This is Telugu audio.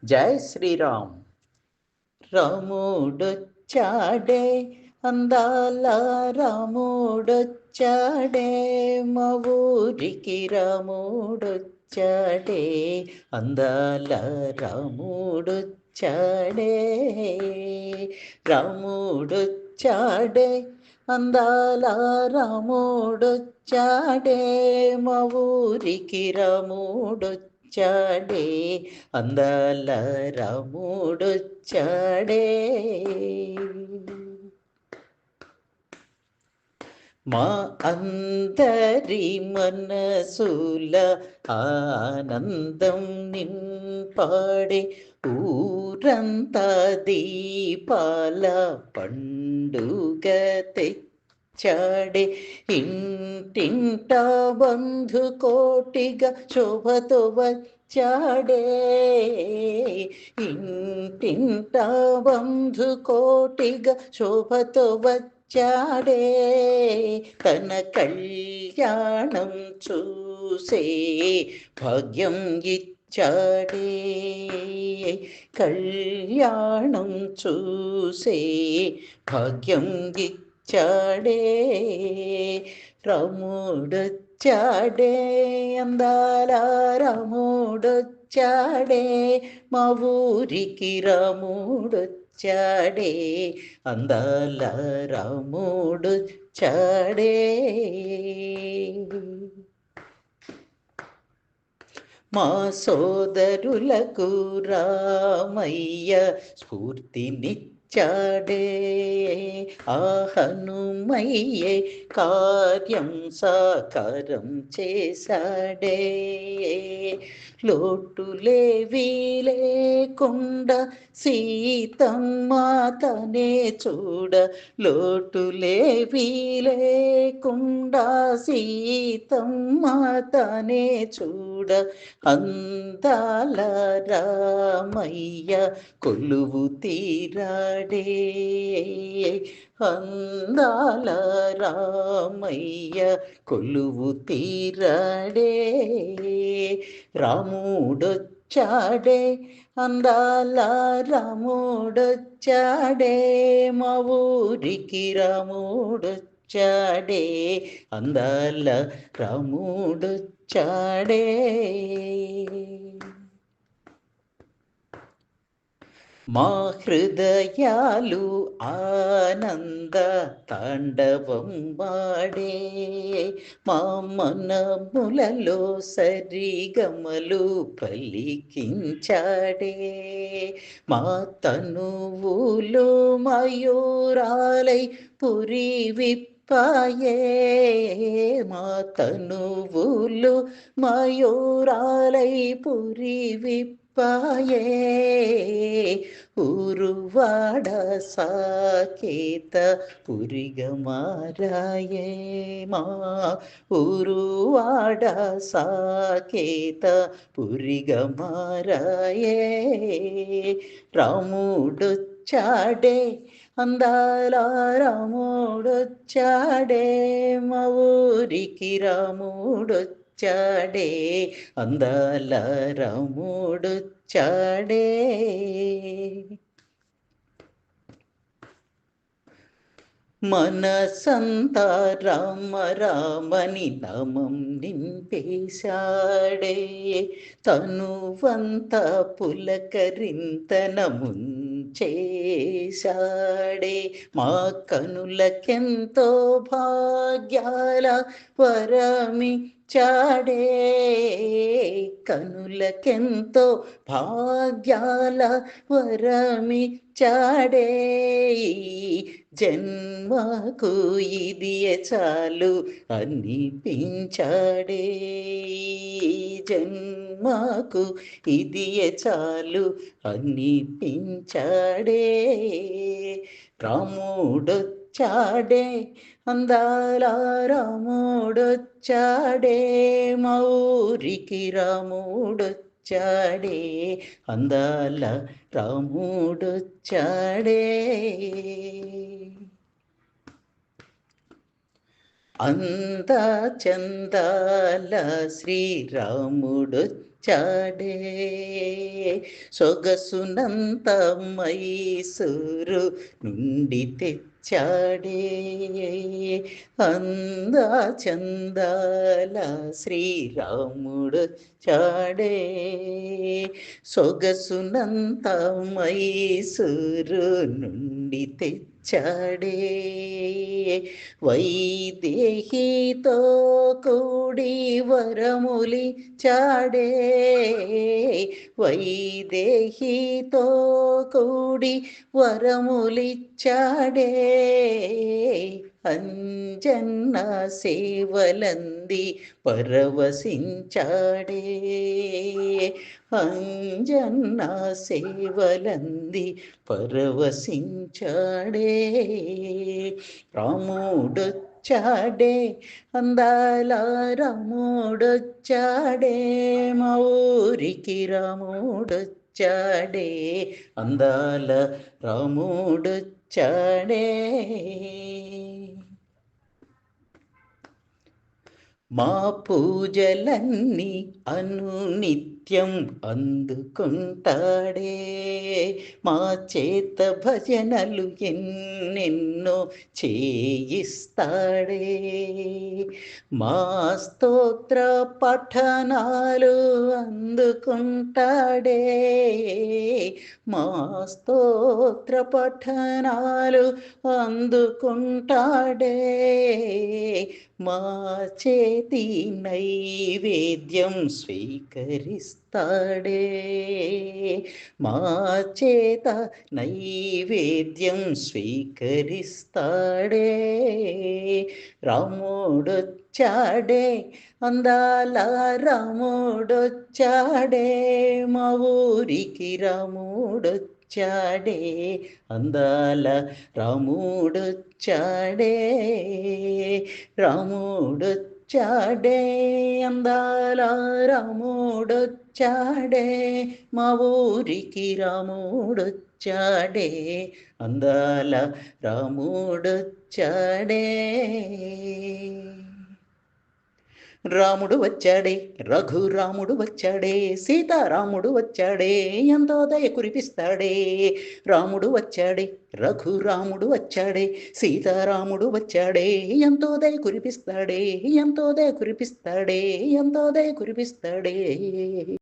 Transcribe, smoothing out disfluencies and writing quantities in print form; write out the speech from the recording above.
జై శ్రీరామ్. రాముడొచ్చాడే, అందాల రాముడొచ్చాడే, మా ఊరికి రాముడొచ్చాడే, అందాల రాముడొచ్చాడే. రాముడొచ్చాడే, అందాల రాముడొచ్చాడే, మా ఊరికి రాముడొచ్చాడే, అందాల రాముడొచ్చాడే. మా అందరి మనసుల ఆనందం నింపాడే, ఊరంతా దీపాల పండుగ తెచ్చాడే, ఇంటింట బంధు కోటిగా శోభతో వచ్చాడే, ఇంటింట బంధు కోటిగా శోభతో వచ్చాడే, తన కళ్యాణం చూసే భాగ్యం ఇచ్చాడే, కళ్యాణం చూసే భాగ్యం ఇచ్చాడే. రాముడొచ్చాడే, అందాల రాముడొచ్చాడే, మా ఊరికి రాముడొచ్చాడే, అందాల రాముడొచ్చాడే. మా సోదరులకు రామయ్య స్ఫూర్తినిచ్చాడే, ఆ హనుమయ్యే కార్యం సాకారం చేశాడే, లోటులేవీ లేకుండా సీతమ్మ తనే చూడ, లోటులేవీ లేకుండా సీతమ్మ తనే చూడ, అందాల రామయ్య కొలువు తీరాడే, అందాల రామయ్య కొలువు తీరాడే. రాముడొచ్చాడే, అందాల రాముడొచ్చాడే, మా ఊరికి రాముడొచ్చాడే, అందాల రాముడొచ్చాడే. మా హృదయాలు ఆనంద తాండవం వాడే, మా మనములలో సరిగమలు పలికించాడే, మా తనువులు మయూరాలై పురి విప్పాయే, మా తనువులు మయూరాలై పురి విప్పాయే, ఊరువాడ సాకేత పురిగమారాయే, మా ఊరువాడ సాకేత పురిగమారాయే. రాముడొచ్చాడే, అందాల రాముడొచ్చాడే, మా ఊరికి రాముడొచ్చాడే, అందాల రాముడొచ్చాడే. మనసంతా రామ రామని నామం నింపేశాడే, తనువంత పులకరింతన ముంచేశాడే, మా కనులకెంతో భాగ్యాల వరమిచ్చాడే, కనులకెంతో భాగ్యాల వరమిచ్చాడే, జన్మకు ఇదియే చాలు అనిపించాడే, జన్మకు ఇదియే చాలు అనిపించాడే. రాముడొచ్చాడే, అందాల రాముడొచ్చాడే, మా ఊరికి రాముడొచ్చాడే, అందాల రాముడొచ్చాడే. అంద చందాల శ్రీరాముడొచ్చాడే, వచ్చాడే సొగసునంత మైసూరు నుండి తెచ్చాడే అందా చందాల శ్రీరాముడు చాడే సొగసునంత మైసూరు నుండి తెచ్చాడే వైదేహితో కూడి వరములిచ్చాడే వైదేహితో కూడి వరములిచ్చాడే అంజన్న సేవలంది పరవశించాడే అంజన్న సేవలంది పరవశించాడే రాముడొచ్చాడే అందాల రాముడొచ్చాడే మా ఊరికి రాముడొచ్చాడే అందాల రాముడొచ్చాడే మా పూజలన్నీ అనునిత్యం అందుకుంటాడే మా చేత భజనలు ఎన్నెన్నో చేయిస్తాడే మా స్తోత్ర పఠనాలు అందుకుంటాడే మా స్తోత్ర పఠనాలు అందుకుంటాడే మా చేతి నైవేద్యం స్వీకరిస్తాడే మా చేత నైవేద్యం స్వీకరిస్తాడే రాముడొచ్చాడే అందాల రాముడొచ్చాడే మా ఊరికి రాముడొచ్చాడే అందాల రాముడొచ్చాడే రాముడొచ్చాడే అందాల రాముడొచ్చాడే మా ఊరికి రాముడొచ్చాడే అందాల రాముడొచ్చాడే రాముడు వచ్చాడే రఘురాముడు వచ్చాడే సీతారాముడు వచ్చాడే ఎంతో దయ కురిపిస్తాడే రాముడు వచ్చాడే రఘురాముడు వచ్చాడే సీతారాముడు వచ్చాడే ఎంతో దయ కురిపిస్తాడే ఎంతో దయ కురిపిస్తాడే ఎంతో దయ కురిపిస్తాడే